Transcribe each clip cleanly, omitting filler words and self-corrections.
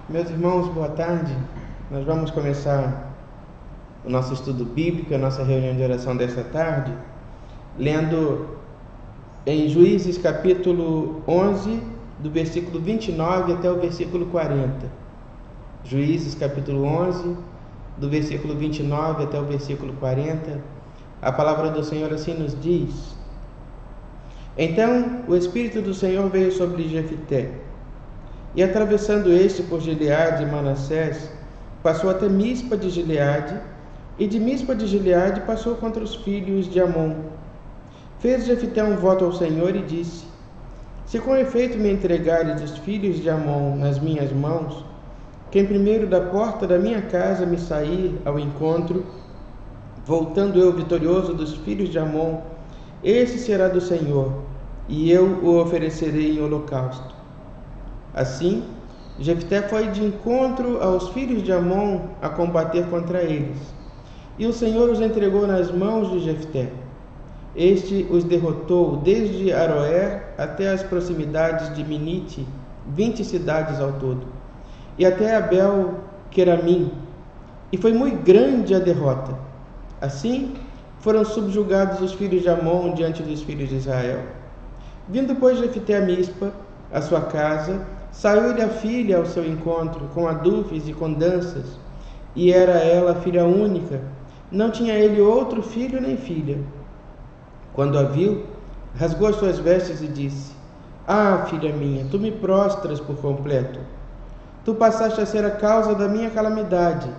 Meus irmãos, boa tarde. Nós vamos começar o nosso estudo bíblico, a nossa reunião de oração desta tarde, lendo em Juízes capítulo 11, do versículo 29 até o versículo 40. Juízes capítulo 11, do versículo 29 até o versículo 40. A palavra do Senhor assim nos diz: Então o Espírito do Senhor veio sobre Jefité, e atravessando este por Gileade e Manassés, passou até Mispa de Gileade, e de Mispa de Gileade passou contra os filhos de Amon. Fez Jefité um voto ao Senhor e disse: Se com efeito me entregares os filhos de Amon nas minhas mãos, quem primeiro da porta da minha casa me sair ao encontro, voltando eu vitorioso dos filhos de Amon, esse será do Senhor, e eu o oferecerei em holocausto. Assim, Jefté foi de encontro aos filhos de Amon a combater contra eles. E o Senhor os entregou nas mãos de Jefté. Este os derrotou desde Aroer até as proximidades de Minite, 20 cidades ao todo, e até Abel-Queramim, e foi muito grande a derrota. Assim, foram subjugados os filhos de Amon diante dos filhos de Israel. Vindo, pois, Jefté a Mispa, a sua casa, saiu-lhe a filha ao seu encontro, com adufes e com danças, e era ela filha única, não tinha ele outro filho nem filha. Quando a viu, rasgou as suas vestes e disse: Ah, filha minha, tu me prostras por completo. Tu passaste a ser a causa da minha calamidade,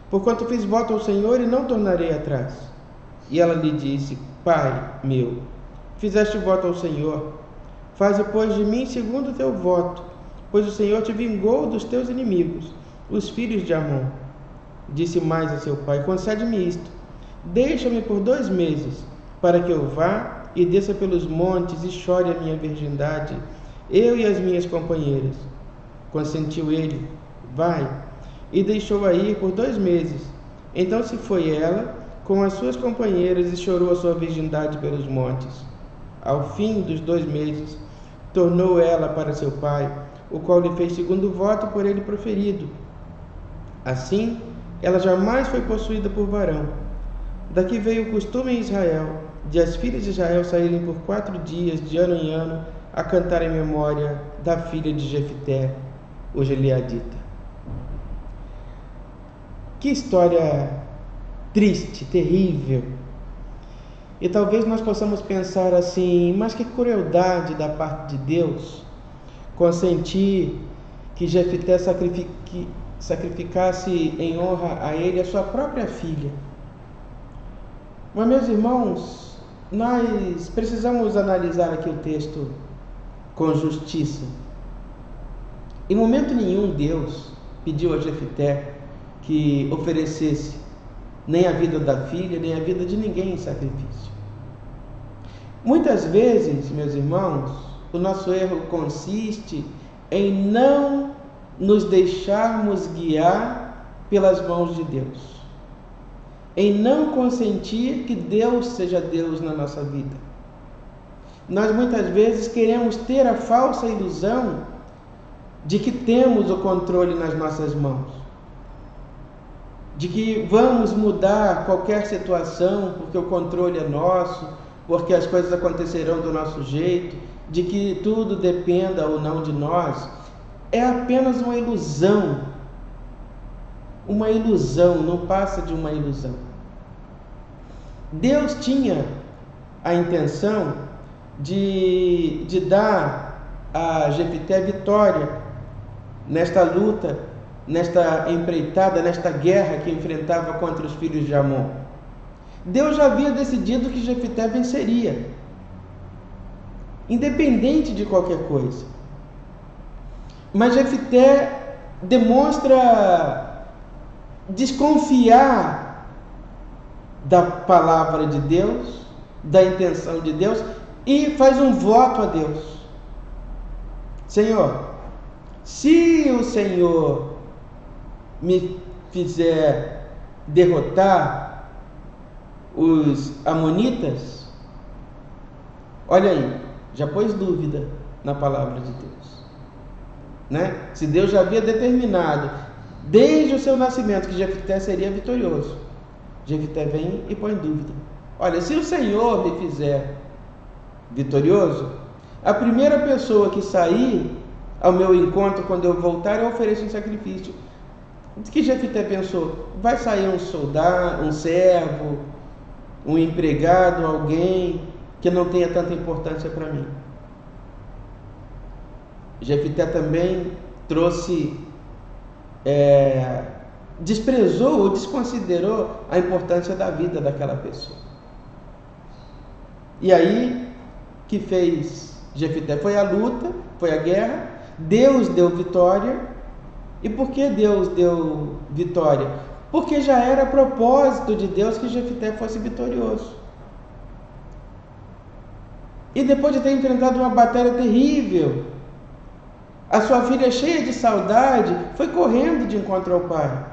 porquanto fiz voto ao Senhor e não tornarei atrás. E ela lhe disse: Pai meu, fizeste voto ao Senhor, faze, pois, de mim segundo o teu voto, pois o Senhor te vingou dos teus inimigos, os filhos de Amon. Disse mais a seu pai: Concede-me isto, deixa-me por 2 meses, para que eu vá e desça pelos montes e chore a minha virgindade, eu e as minhas companheiras. Consentiu ele: Vai. E deixou-a ir por 2 meses. Então se foi ela com as suas companheiras e chorou a sua virgindade pelos montes. Ao fim dos 2 meses, tornou ela para seu pai, o qual lhe fez segundo o voto por ele proferido. Assim, ela jamais foi possuída por varão. Daqui veio o costume em Israel, de as filhas de Israel saírem por 4 dias, de ano em ano, a cantar em memória da filha de Jefté, o gileadita. Que história triste, terrível. E talvez nós possamos pensar assim: mas que crueldade da parte de Deus consentir que Jefté sacrificasse em honra a ele a sua própria filha. Mas, meus irmãos, nós precisamos analisar aqui o texto com justiça. Em momento nenhum Deus pediu a Jefté que oferecesse nem a vida da filha, nem a vida de ninguém em sacrifício. Muitas vezes, meus irmãos, o nosso erro consiste em não nos deixarmos guiar pelas mãos de Deus, em não consentir que Deus seja Deus na nossa vida. Nós muitas vezes queremos ter a falsa ilusão de que temos o controle nas nossas mãos, de que vamos mudar qualquer situação porque o controle é nosso, porque as coisas acontecerão do nosso jeito, de que tudo dependa ou não de nós. É apenas uma ilusão. Uma ilusão, não passa de uma ilusão. Deus tinha a intenção de dar a Jefté vitória nesta luta, nesta empreitada, nesta guerra que enfrentava contra os filhos de Amon. Deus já havia decidido que Jefté venceria, independente de qualquer coisa. Mas Jefté demonstra desconfiar da palavra de Deus, da intenção de Deus, e faz um voto a Deus: Senhor, se o Senhor me fizer derrotar os amonitas, olha aí, já pôs dúvida na palavra de Deus. né? Se Deus já havia determinado desde o seu nascimento que Jefté seria vitorioso, Jefté vem e põe dúvida. Olha, se o Senhor me fizer vitorioso, a primeira pessoa que sair ao meu encontro quando eu voltar, eu ofereço um sacrifício. O que Jefté pensou? Vai sair um soldado, um servo, um empregado, alguém que não tenha tanta importância para mim. Jefté também trouxe, desprezou ou desconsiderou a importância da vida daquela pessoa. E aí, que fez Jefté? Foi a luta, foi a guerra, Deus deu vitória. E por que Deus deu vitória? Porque já era propósito de Deus que Jefté fosse vitorioso. E depois de ter enfrentado uma batalha terrível, a sua filha, cheia de saudade, foi correndo de encontro ao pai.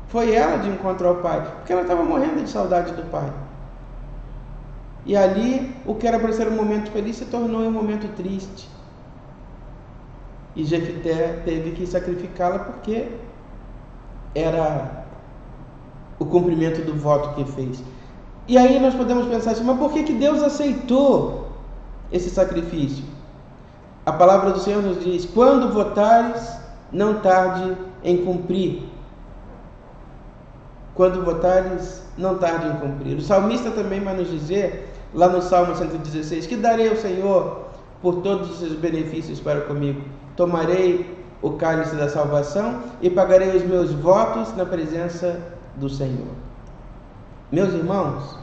Foi ela de encontro ao pai, porque ela estava morrendo de saudade do pai. E ali, o que era para ser um momento feliz se tornou um momento triste. E Jefté teve que sacrificá-la porque era o cumprimento do voto que fez. E aí nós podemos pensar assim, mas por que Deus aceitou esse sacrifício? A palavra do Senhor nos diz: quando votares, não tarde em cumprir. Quando votares, não tarde em cumprir. O salmista também vai nos dizer, lá no Salmo 116, que darei ao Senhor por todos os seus benefícios para comigo. Tomarei o cálice da salvação e pagarei os meus votos na presença do Senhor. Meus irmãos,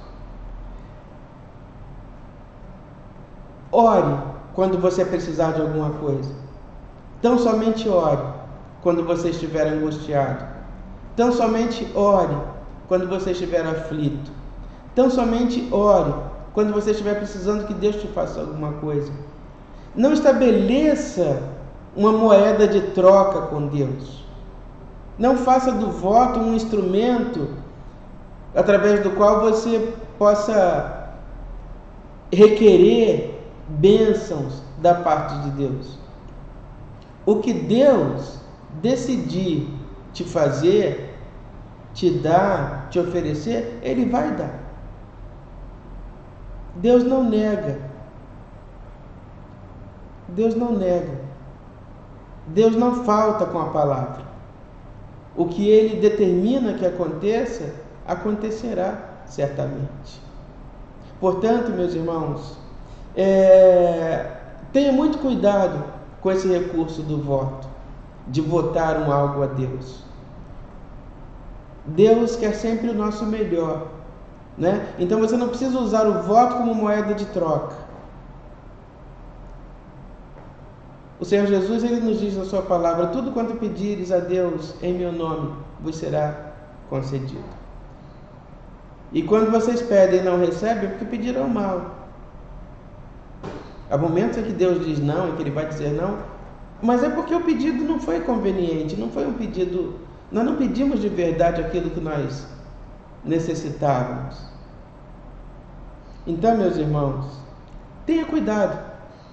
ore quando você precisar de alguma coisa. Tão somente ore quando você estiver angustiado. Tão somente ore quando você estiver aflito. Tão somente ore quando você estiver precisando que Deus te faça alguma coisa. Não estabeleça uma moeda de troca com Deus. Não faça do voto um instrumento através do qual você possa requerer bênçãos da parte de Deus. O que Deus decidir te fazer, te dar, te oferecer, Ele vai dar. Deus não nega. Deus não nega. Deus não falta com a palavra. O que Ele determina que aconteça, acontecerá certamente. Portanto, meus irmãos, tenha muito cuidado com esse recurso do voto, de votar algo a Deus. Deus quer sempre o nosso melhor, né? Então você não precisa usar o voto como moeda de troca. O Senhor Jesus, Ele nos diz na sua palavra: tudo quanto pedires a Deus em meu nome, vos será concedido. E quando vocês pedem e não recebem, é porque pediram mal. Há momentos em que Deus diz não, em que Ele vai dizer não, mas é porque o pedido não foi conveniente, não foi um pedido, nós não pedimos de verdade aquilo que nós necessitávamos. Então, meus irmãos, tenha cuidado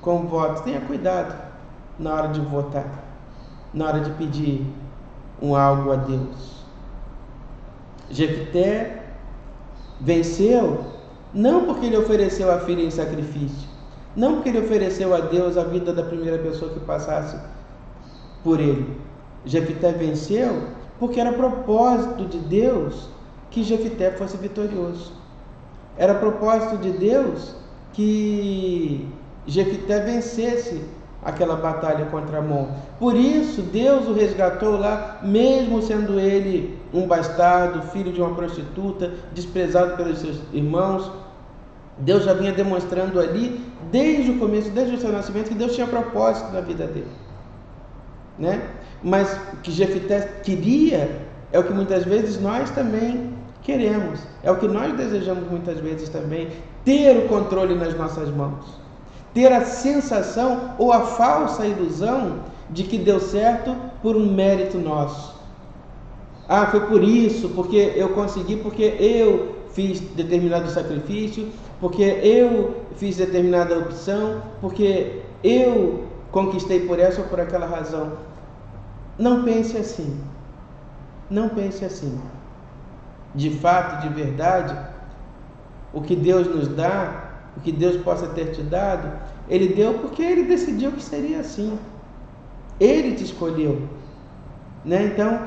com o voto, tenha cuidado na hora de votar, na hora de pedir algo a Deus. Jefté venceu não porque ele ofereceu a filha em sacrifício, não porque ele ofereceu a Deus a vida da primeira pessoa que passasse por ele. Jefté venceu porque era propósito de Deus que Jefté fosse vitorioso. Era propósito de Deus que Jefté vencesse aquela batalha contra Amon. Por isso Deus o resgatou lá, mesmo sendo ele um bastardo, filho de uma prostituta, desprezado pelos seus irmãos. Deus já vinha demonstrando ali, desde o começo, desde o seu nascimento, que Deus tinha propósito na vida dele, né? Mas o que Jefté queria é o que muitas vezes nós também queremos, é o que nós desejamos muitas vezes também, ter o controle nas nossas mãos, ter a sensação ou a falsa ilusão de que deu certo por um mérito nosso. Ah, foi por isso, porque eu consegui, porque eu fiz determinado sacrifício, porque eu fiz determinada opção, porque eu conquistei por essa ou por aquela razão. Não pense assim. Não pense assim. De fato, de verdade, o que Deus nos dá, o que Deus possa ter te dado, Ele deu porque Ele decidiu que seria assim. Ele te escolheu, né? Então,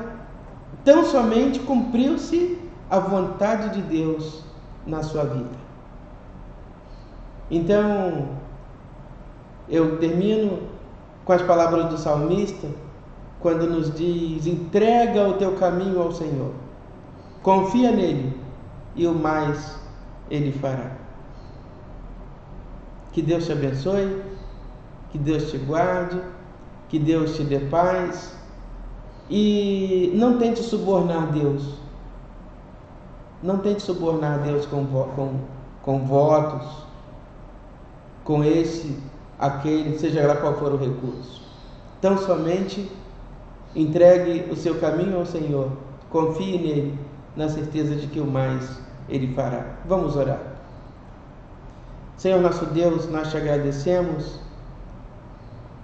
tão somente cumpriu-se a vontade de Deus na sua vida. Então, eu termino com as palavras do salmista, quando nos diz: entrega o teu caminho ao Senhor, confia nele e o mais Ele fará. Que Deus te abençoe, que Deus te guarde, que Deus te dê paz, e não tente subornar Deus. Não tente subornar Deus com votos, com esse, aquele, seja lá qual for o recurso. Então somente entregue o seu caminho ao Senhor, confie nele, na certeza de que o mais Ele fará. Vamos orar. Senhor nosso Deus, nós te agradecemos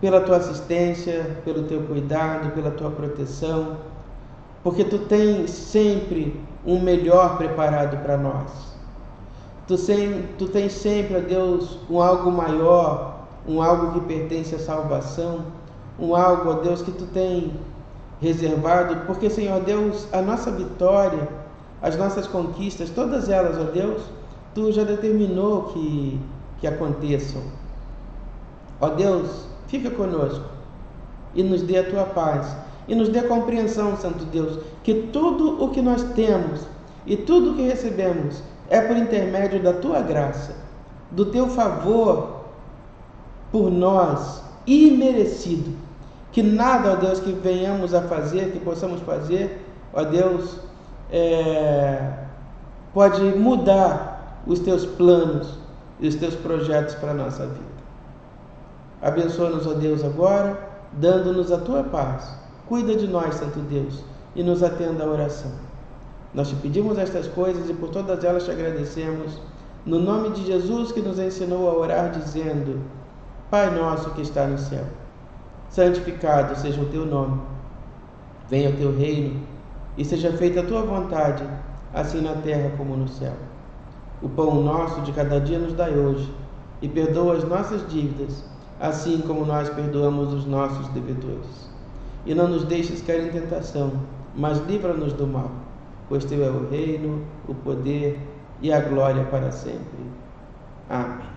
pela tua assistência, pelo teu cuidado, pela tua proteção, porque tu tens sempre um melhor preparado para nós. Tu tens sempre, ó Deus, um algo maior, um algo que pertence à salvação, um algo, ó Deus, que tu tens reservado, porque, Senhor Deus, a nossa vitória, as nossas conquistas, todas elas, ó Deus, tu já determinou que aconteçam. Ó Deus, fica conosco e nos dê a tua paz e nos dê a compreensão, Santo Deus, que tudo o que nós temos e tudo o que recebemos é por intermédio da tua graça, do teu favor por nós, imerecido. Que nada, ó Deus, que venhamos a fazer, que possamos fazer, ó Deus, pode mudar os teus planos e os teus projetos para a nossa vida. Abençoa-nos, ó Deus, agora, dando-nos a tua paz. Cuida de nós, Santo Deus, e nos atenda à oração. Nós te pedimos estas coisas e por todas elas te agradecemos, no nome de Jesus, que nos ensinou a orar dizendo: Pai nosso que está no céu, santificado seja o teu nome. Venha o teu reino e seja feita a tua vontade, assim na terra como no céu. O pão nosso de cada dia nos dai hoje, e perdoa as nossas dívidas, assim como nós perdoamos os nossos devedores. E não nos deixes cair em tentação, mas livra-nos do mal, pois teu é o reino, o poder e a glória para sempre. Amém.